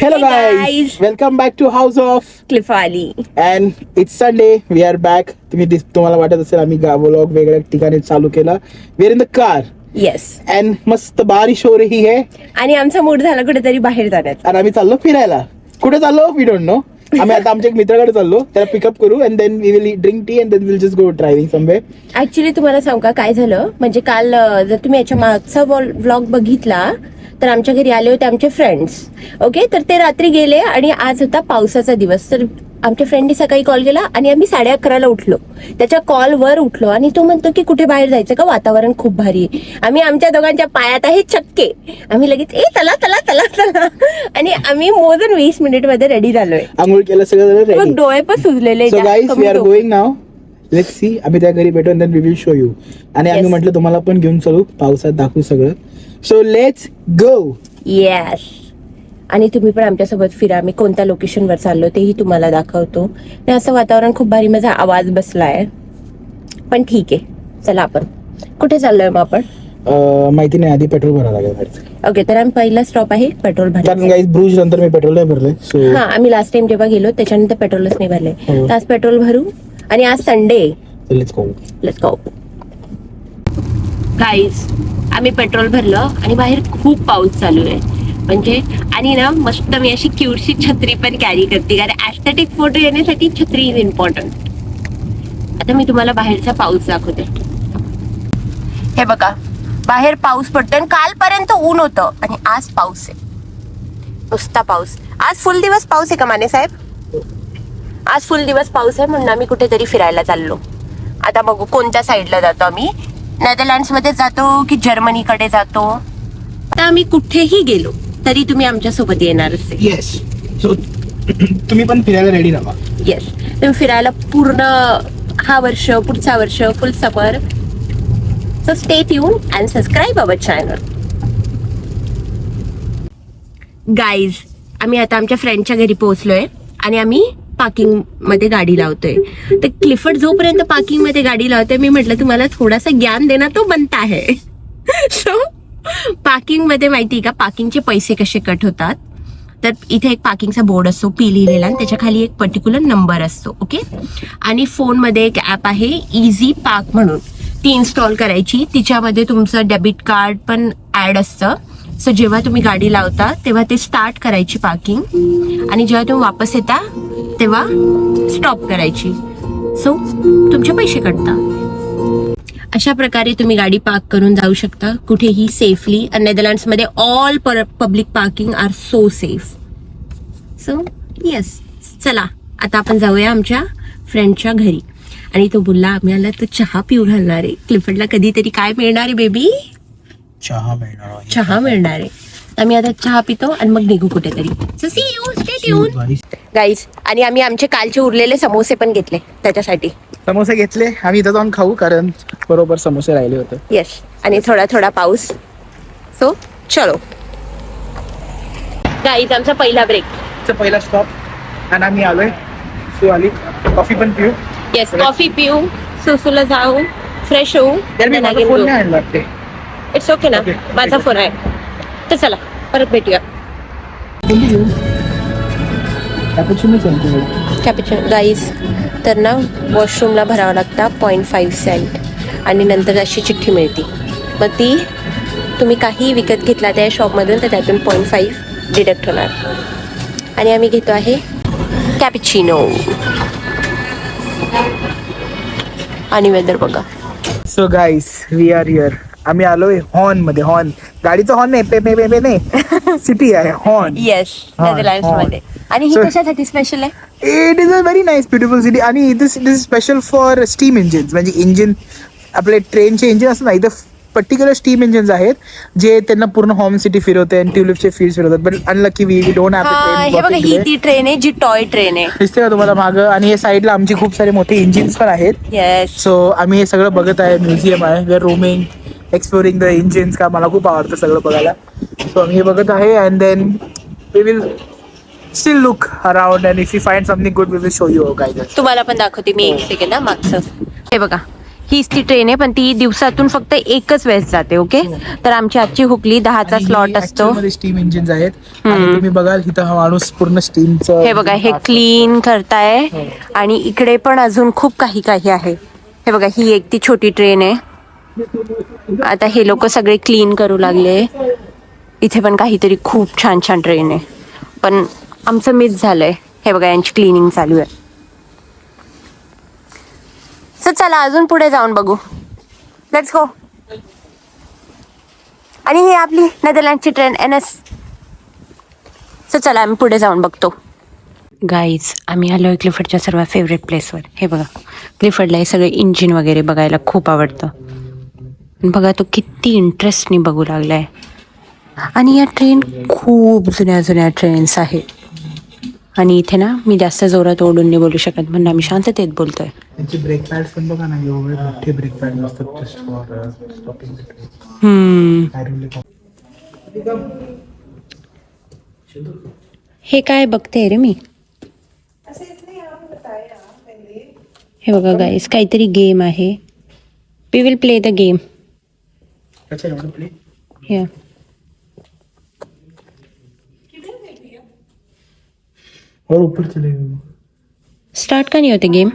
Hello Hey guys. guys. Welcome back to House of Cliff Ali. and it's Sunday. We are back. तुम्हाला वाटत असेल आम्ही vlog वेगळ्या ठिकाणी चालू केला. We are in the car yes and मस्त बारिश हो रही है आणि आमचा मूड झाला कुठेतरी बाहेर जाण्याचा. आणि आम्ही चाललो फिरायला. कुठे चाललो वी डोंट नो. आम्ही आता आमच्या एक मित्राकडे चाललो, त्याला पिकअप करू and then we will drink tea and then will just go driving somewhere. Actually तुम्हाला सांगू का काय झालं, म्हणजे काल जर तुम्ही याच्या मागचा व्लॉग बघितला तर आमच्या घरी आले होते आमचे फ्रेंड्स. ओके, तर ते रात्री गेले आणि आज होता पावसाचा दिवस. तर आमच्या फ्रेंडने सकाळी कॉल केला आणि आम्ही 11:30ला उठलो. त्याच्या कॉलवर उठलो आणि तो म्हणतो की कुठे बाहेर जायचं का, वातावरण खूप भारी आहे. आम्ही आमच्या दोघांच्या पायात आहे चक्के. आम्ही लगेच चला चला चला चला आणि आम्ही मोजून 20 मिनिटमध्ये रेडी झालोय. आंघोळ केलं सगळं मग रेडी. डोळे पण सुजलेले. So guys we are going now. Let's see. आम्ही त्या घरी भेटू then we will show you. आणि आम्ही Yes. म्हटलं तुम्हाला पण घेऊन चलू, पावसात दाखवू सगळं. So let's go. येस. आणि तुम्ही पण आमच्यासोबत फिरा. आम्ही कोणत्या लोकेशनवर चाललो तेही तुम्हाला दाखवतो. आणि असं वातावरण खूप भारी, माझा आवाज बसलाय पण ठीक आहे. चला आपण कुठे चाललोय मग आपण? माहिती नाही, आधी पेट्रोल भरावं लागेल. ओके, तर आम्ही पहिला स्टॉप आहे पेट्रोल कारण भरायला. गाईज ब्रुज नंतर मी पेट्रोल नाही भरले. सो हा, आम्ही लास्ट टाइम जेव्हा गेलो त्याच्यानंतर पेट्रोलच नाही भरले. हो. तर आज पेट्रोल भरू आणि आज Sunday. Let's go. Let's go guys. आम्ही पेट्रोल भरलं आणि बाहेर खूप पाऊस चालू आहे. म्हणजे आणि ना मस्त मी अशी क्यूटशी छत्री पण कॅरी करते, कारण ऍस्थेटिक फोटो येण्यासाठी छत्री इज इम्पॉर्टंट. आता मी तुम्हाला बाहेरचा पाऊस दाखवते. हे बघा, बाहेर पाऊस पडतोय. कालपर्यंत ऊन होतं आणि आज पाऊस आहे, नुसता पाऊस. आज फुल दिवस पाऊस आहे का माने साहेब? आज फुल दिवस पाऊस आहे, म्हणून आम्ही कुठेतरी फिरायला चाललो. आता बघू कोणत्या साईडला जातो आम्ही. नेदरलँड्स मध्ये जातो की जर्मनीकडे जातो. आता आम्ही कुठेही गेलो तरी तुम्ही आमच्या सोबत येणारच आहे. येस. सो तुम्ही पण फिरायला रेडी राहा. येस, तुम्ही फिरायला पूर्ण हा वर्ष, पुढचा वर्ष, फुल समर. So stay tune and subscribe our channel. Guys, आम्ही आता आमच्या फ्रेंडच्या घरी पोहोचलोय आणि आम्ही पार्किंग मध्ये गाडी लावतोय. तर क्लिफर्ड जोपर्यंत पार्किंग मध्ये गाडी लावतोय, मी म्हटलं तुम्हाला थोडासा ज्ञान देना तो बनता है. सो पार्किंग मध्ये माहिती का पार्किंगचे पैसे कसे कट होतात. तर इथे एक पार्किंगचा बोर्ड असतो पी लिहिलेला आणि त्याच्या खाली एक पर्टिक्युलर नंबर असतो. ओके, आणि फोनमध्ये एक ऍप आहे इझी पार्क म्हणून, ती इन्स्टॉल करायची. तिच्यामध्ये तुमचं डेबिट कार्ड पण ऍड असतं. सो जेव्हा तुम्ही गाडी लावता तेव्हा ते स्टार्ट करायची पार्किंग आणि जेव्हा तुम्ही वापस येता तेव्हा स्टॉप करायची. सो तुमचे पैसे कटतात. अशा प्रकारे तुम्ही गाडी पार्क करून जाऊ शकता कुठेही सेफली. नेदरलँड्स मध्ये all public parking are so safe. So yes, चला आता आपण जाऊया आमच्या फ्रेंडच्या घरी. आणि तो बोलला आम्हाला तो चहा पिऊ घालणार आहे. क्लिफर्डला कधीतरी काय मिळणार आहे बेबी? चहा मिळणार आहे. चहा मिळणार आहे. आम्ही आता चहा पितो आणि मग निघू कुठेतरी. So see you, stay tune guys. आणि आम्ही आमचे कालचे उरलेले समोसे पण घेतले त्याच्यासाठी. समोसे घेतले, आम्ही इथं जाऊन खाऊ कारण बरोबर समोसे राहिले होते. येस, आणि थोडा थोडा पाऊस. सो चलो गाईज, आमचा पहिला ब्रेक. पहिला स्टॉप आणि आम्ही आलोय. सो आली कॉफी पण पिऊ. येस, कॉफी पिऊ, सुसूला जाऊ, फ्रेश होऊ. फोन नाही आणला वाटते. इट्स ओके ना, Okay. माझा फोन आहे. तर चला परत भेटूया. Cappuccino guys. तर ना वॉशरूमला भरावं लागतं 0.5 सेंट आणि नंतर अशी चिठ्ठी मिळते. मग ती तुम्ही काही विकत घेतला त्या शॉपमधून तर त्यातून 0.5 डिडक्ट होणार. आणि आम्ही घेतो आहे कॅपुचिनो. आणि वेदर बघा. So guys we are here. आम्ही आलोय हॉर्न मध्ये. हॉर्न गाडीचं हॉर्न नाही, पे पे पे पे नाही, सिटी आहे हॉर्न. येस, नेदरलँड्स मध्ये. आणि ही So- कशासाठी स्पेशल आहे? It is a very nice beautiful city. आणि this is special for steam engines. म्हणजे इंजिन आपले ट्रेनचे इंजिन असतात ना, इथं पर्टिक्युलर स्टीम इंजिन्स आहेत जे त्यांना पूर्ण हॉर्न सिटी फिरवते आणि ट्युलिपचे फील्ड फिरवतात. But unlucky we don't have हा, हे बघा, ही ती ट्रेन आहे जी टॉय ट्रेन आहे. दिसते का तुम्हाला मागं? आणि हे साईडला आमची खूप सारे मोठे इंजिन्स पण आहेत. येस. सो आम्ही हे सगळं बघत आहे. म्युझियम आहे, we are roaming, exploring the engines. का मला खूप आवडतं सगळं बघायला. सो आम्ही हे बघत आहे and then we will still look around and if you find something good we will show you guys. तुम्हाला पण दाखवते मी एक सेकंड. मागचं हे बघा, हीच ती ट्रेन आहे, पण ती दिवसातून फक्त एकच वेळेस जाते. ओके, तर आमची आजची हुकली 10चा स्लॉट असतो. स्टीम इंजिन आहेत आणि तुम्ही बघाल इथं हा माणूस पूर्ण स्टीमचं हे बघा, हे क्लीन करताय आणि इकडे पण अजून खूप काही काही आहे. हे बघा, ही एक ती छोटी ट्रेन आहे. आता हे लोक सगळे क्लीन करू लागले. इथे पण काहीतरी खूप छान छान ट्रेन आहे, पण आमचं मिस झालंय. हे बघा, यांची क्लिनिंग चालू आहे. सो चला अजून पुढे जाऊन बघू. Let's go. आणि ही आपली नेदरलँडची ट्रेन NS. सो चला आम्ही पुढे जाऊन बघतो. गाईज, आम्ही आलो क्लिफर्डच्या सर्वात फेवरेट प्लेसवर. हे बघा, क्लिफर्डला हे सगळे इंजिन वगैरे बघायला खूप आवडतं. बघा तो किती इंटरेस्टने बघू लागलाय. आणि या ट्रेन खूप जुन्या जुन्या ट्रेन्स आहेत. आणि इथे ना मी जास्त जोरात ओढून नाही बोलू शकत, म्हणून आम्ही शांततेत बोलतोय. त्यांचे ब्रेक पॅड पण बघा ना, एवढे मोठे ब्रेक पॅड नसतात just for stopping the train. हे काय बघते रे मी. हे बघा गाईस, काहीतरी गेम आहे. We will play the game. अच्छा, एवढं प्ले. या और ऊपर चले गए. स्टार्ट का नहीं होते गेम.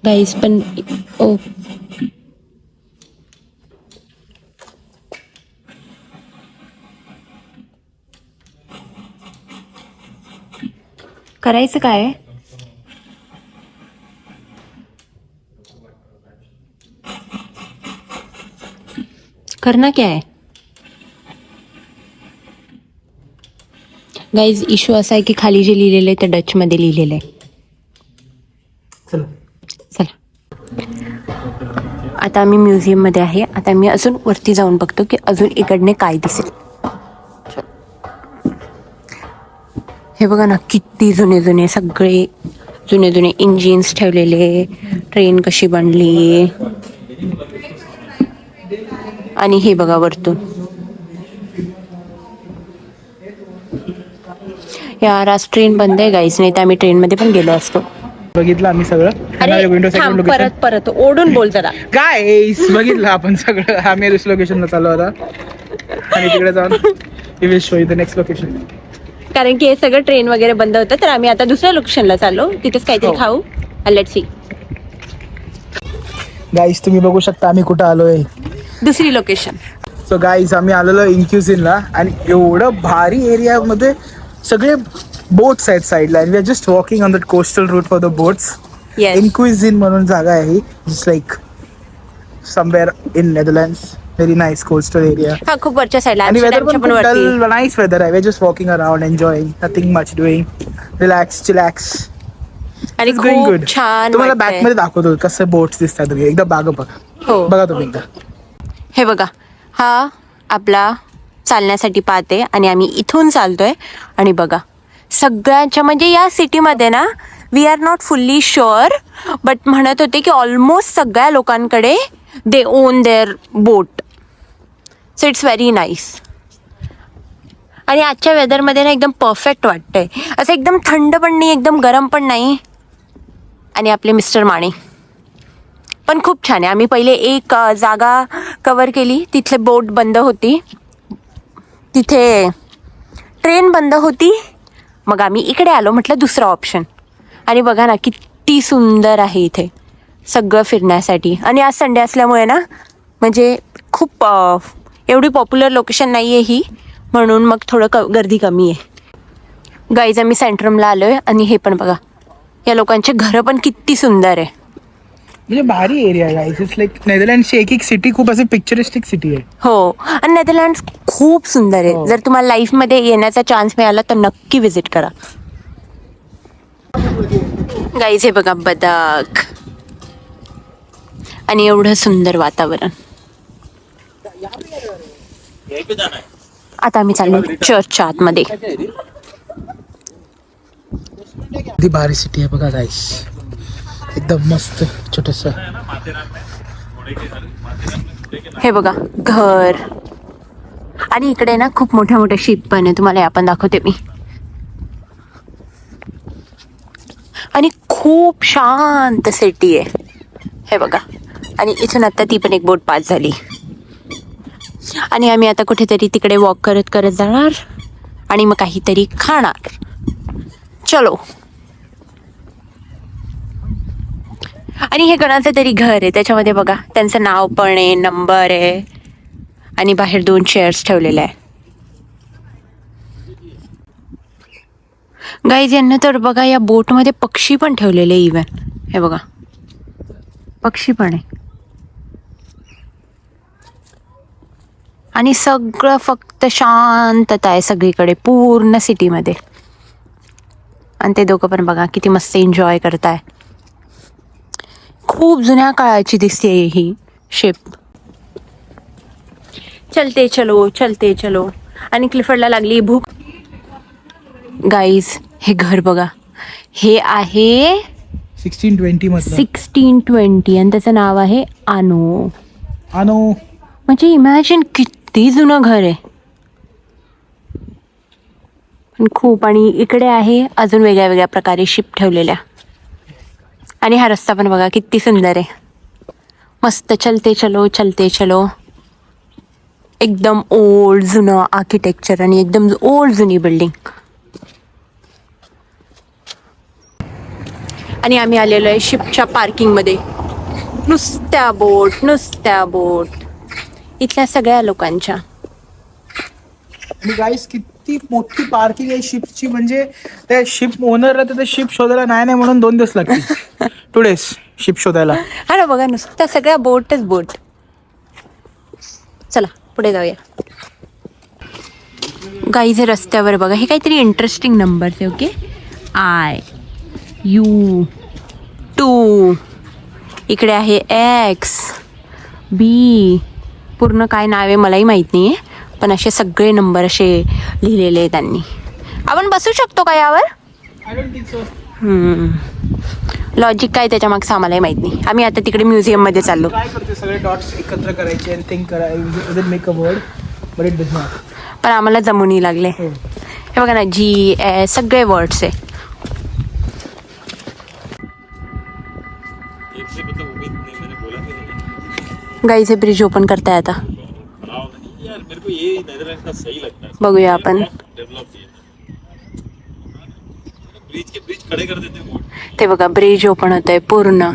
गाइस पण ओ करायचं काय. करना क्या है गाईज. इश्यू असा आहे की खाली जे लिहिलेलं आहे ते डच मध्ये लिहिलेलं आहे. चला आता आम्ही म्युझियम मध्ये आहे. आता मी अजून वरती जाऊन बघतो की अजून इकडने काय दिसेल. हे बघा ना, किती जुने जुने सगळे जुने जुने इंजिन्स ठेवलेले. ट्रेन कशी बनली. आणि हे बघा वरतून. यार आज ट्रेन बंद आहे गाईस, नाही तर आम्ही ट्रेन मध्ये पण गेलो असतो. बघितलं आम्ही सगळं. अरे परत ओढून बोल जरा. गाईस, बघितलं आपण सगळं. आम्ही दुसऱ्या लोकेशनला चाललो होता आणि तिकडे जाऊन we will show you the next location. कारण की हे सगळं ट्रेन वगैरे बंद होतं, तर आम्ही आता दुसऱ्या लोकेशनला चाललो. तिथेच काहीतरी खाऊ. Let's see. गाईस, तुम्ही बघू शकता आम्ही कुठं आलोय. दुसरी लोकेशन. सो गाईस, आम्ही आलेलो इन्क्युझिनला आणि एवढं भारी एरिया मध्ये सगळे बोट्स आहेत साईडला. We are just walking on that coastal route for the boats. Yes. Enkhuizen म्हणून जागा आहे, just like somewhere in Netherlands. Very nice coastal area. हा, खूप वरच्या साईडला. आणि वेदर पण खूप डल नाईस वेदर आहे. We are just walking around enjoying, nothing much doing, relax chillax. आणि गोइंग गुड. खूप छान. तुम्हाला बॅक मध्ये दाखवतो कसं बोट्स दिसतात. तुम्ही एकदा बघा. हो. बघा तुम्ही एकदा. हे बघा, हा आपला चालण्यासाठी पाथ आहे आणि आम्ही इथून चालतोय. आणि बघा सगळ्यांच्या म्हणजे या सिटीमध्ये ना, we are not fully sure, but म्हणत होते की ऑलमोस्ट सगळ्या लोकांकडे they own their boat. So it's very nice. आणि आजच्या वेदरमध्ये ना एकदम परफेक्ट वाटतंय. असं एकदम थंड पण नाही, एकदम गरम पण नाही. आणि आपले मिस्टर माने पण खूप छान आहे. आम्ही पहिले एक जागा कवर केली, तिथले बोट बंद होती, तिथे ट्रेन बंद होती. मग आम्ही इकडे आलो, म्हटलं दुसरा ऑप्शन. आणि बघा ना किती सुंदर आहे इथे सगळं फिरण्यासाठी. आणि आज संडे असल्यामुळे ना, म्हणजे खूप एवढी पॉप्युलर लोकेशन नाही आहे ही, म्हणून मग थोडं गर्दी कमी आहे. गाईज, आम्ही सेंट्रमला आलो आहे. आणि हे पण बघा, या लोकांचे घरं पण किती सुंदर आहे. म्हणजे भारी एरिया आहे. इट्स लाईक नेदरलँडची एक एक सिटी खूप असे पिक्चरिस्टिक सिटी आहे. हो, आणि नेदरलँड्स खूप सुंदर आहे. जर तुम्हाला लाईफमध्ये येण्याचा चान्स मिळाला तर नक्की विजिट करा. गाईज, हे बघा बदक आणि एवढं सुंदर वातावरण. आता आम्ही चाललो चर्चच्या आतमध्ये. किती भारी सिटी आहे बघा गाईस, एकदम मस्त छोटस. हे बघा घर. आणि इकडे ना खूप मोठ्या मोठ्या शिप पण आहे, तुम्हाला आपण दाखवते मी. आणि खूप शांत सिटी आहे हे बघा. आणि इथून आता ती पण एक बोट पास झाली आणि आम्ही आता कुठेतरी तिकडे वॉक करत करत जाणार आणि मग काहीतरी खाणार. चलो. आणि हे कोणाचं तरी घर आहे, त्याच्यामध्ये बघा त्यांचं नाव पण आहे, नंबर आहे आणि बाहेर 2 चेअर्स ठेवलेले आहे. गाईज यांना तर बघा या बोटमध्ये पक्षी पण ठेवलेले इवन हे बघा पक्षी पण आहे. आणि सगळं फक्त शांतता आहे सगळीकडे पूर्ण सिटीमध्ये. आणि ते दोघं पण बघा किती मस्त एन्जॉय करताय. खूप जुन्या काळाची दिसते ही शिप. चलते चलो चलते चलो. आणि क्लिफर्डला लागली भूक. गाईज हे घर बघा, हे आहे 1620 मधलं. 1620 आणि त्याचं नाव आहे आनो. म्हणजे इमॅजिन किती जुनं घर आहे. पण खूप. आणि इकडे आहे अजून वेगळ्या वेगळ्या प्रकारे शिप ठेवलेल्या. आणि हा रस्ता पण बघा किती सुंदर आहे, मस्त. चलते चलो चलते चलो. एकदम ओल्ड जुनं आर्किटेक्चर आणि एकदम ओल्ड जुनी बिल्डिंग. आणि आम्ही आलेलो आहे शिपच्या पार्किंगमध्ये. नुसत्या बोट इथल्या सगळ्या लोकांच्या. आणि गाईस किती मोठी पार्किंग आहे शिपची, म्हणजे त्या शिप ओनरला तर शिप शोधायला नाही म्हणून 2 दिवस लागतील टुडेस शिप शोधायला. हा ना बघा नुसत्या सगळ्या बोट. चला पुढे जाऊया. गाईचे रस्त्यावर बघा हे काहीतरी इंटरेस्टिंग नंबर्स आहे. ओके IU2 इकडे आहे XB. पूर्ण काय नाव आहे मलाही माहीत नाही आहे, पण असे सगळे नंबर असे लिहिलेले आहे त्यांनी. आपण बसू शकतो का यावर? लॉजिक काय त्याच्या मागचं आम्हालाही माहीत नाही. आम्ही आता तिकडे म्युझियममध्ये चाललो. काय करते सगळे डॉट्स एकत्र करायचे आणि थिंक करायचे, make a word but it does not. पण आम्हाला जमुनी लागले. हे बघा ना GS सगळे वर्ड्स आहे. गाईचे ब्रिज ओपन करताय आता. बघूया आपण. ते बघा ब्रिज ओपन होत आहे पूर्ण.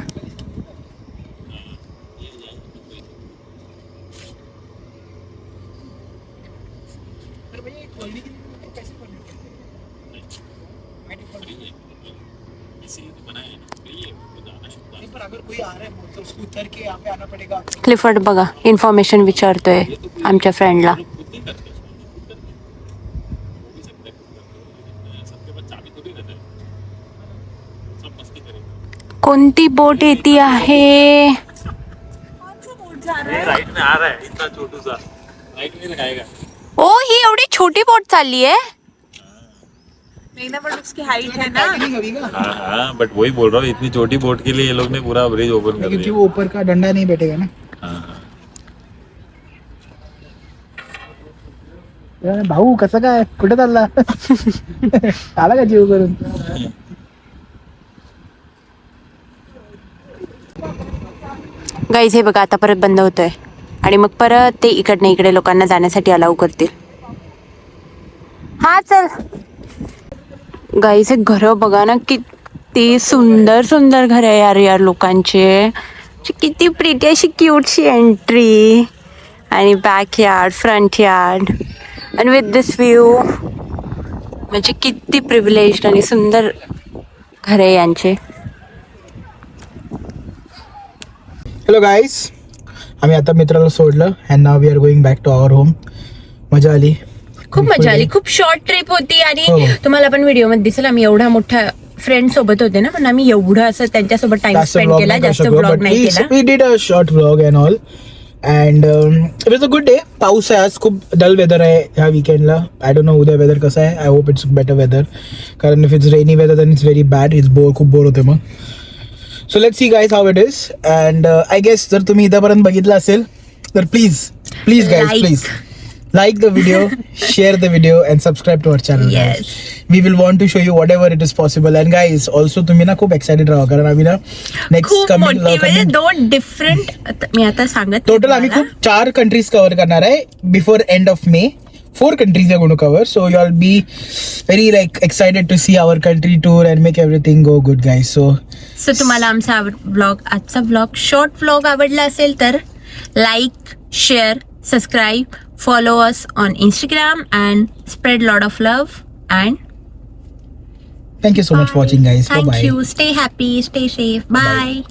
क्लिफर्ड बघा इन्फॉर्मेशन विचारतोय आमच्या फ्रेंडला. कोणती बोट येती आहे? ओ ही एवढी छोटी बोट चालली आहे. उसकी हाइट है ना. हाँ बट वही बोल रहा हूँ, इतनी छोटी बोट के लिए ये लोग ने पूरा ब्रिज ओपन कर दिया. क्योंकि वो ऊपर का डंडा नहीं बैठेगा ना. भाऊ कसं काय कुठे चालला? आला का जीव करून? गाईज हे बघा आता परत बंद होतोय आणि मग परत ते इकडनं इकडे लोकांना जाण्यासाठी अलाउ करतील. हा चल. गाईज हे घर बघा ना किती सुंदर सुंदर घर आहे यार लोकांचे. किती प्रिटी अशी क्यूटशी एंट्री आणि बॅक यार्ड फ्रंट यार्ड आणि विथ दिस व्ह्यू. म्हणजे किती प्रिव्हिलेज्ड आणि सुंदर घर आहे यांचे. हॅलो गाईज, आम्ही आता मित्राला सोडलं and now we are going back to our home. मजा आली, खूप मजा आली. खूप शॉर्ट ट्रिप होती आणि तुम्हाला पण व्हिडिओ मध्ये दिसेल आम्ही एवढा मोठा फ्रेंड सोबत होते ना, पण आम्ही एवढं असं त्यांच्यासोबत टाइम स्पेंड केला, जास्त ब्लॉग नाही केला. We did a short vlog and all and it was a good day. पाऊस आहे आज, खूप डल वेदर आहे ह्या विकेंडला. आय डोंट नो उद्या वेदर कसं आहे. I hope it's better weather, कारण if it's rainy weather then it's very bad. खूप बोर होते मग. So let's see guys how it is. And I guess जर तुम्ही इथंपर्यंत बघितलं असेल तर please guys please like the video, share the video, and subscribe to our channel. Yes. Guys. We will want to show you whatever it is possible. And guys, also तुम्ही ना खूप excited राहा कारण आम्ही ना नेक्स्ट खूप मोठी म्हणजे 2 डिफरंट मी आता सांगत टोटल आम्ही खूप 4 कंट्रीज कव्हर करणार आहे before end of May. 4 countries we are going to cover, so you'll be very like excited to see our country tour and make everything go good, guys. So तुम्हाला आमचा आजचा vlog short vlog आवडला असेल तर like, share, subscribe, follow us on Instagram and spread lot of love and thank you so much for watching, guys. Bye bye. Thank you. Stay happy, stay safe. Bye.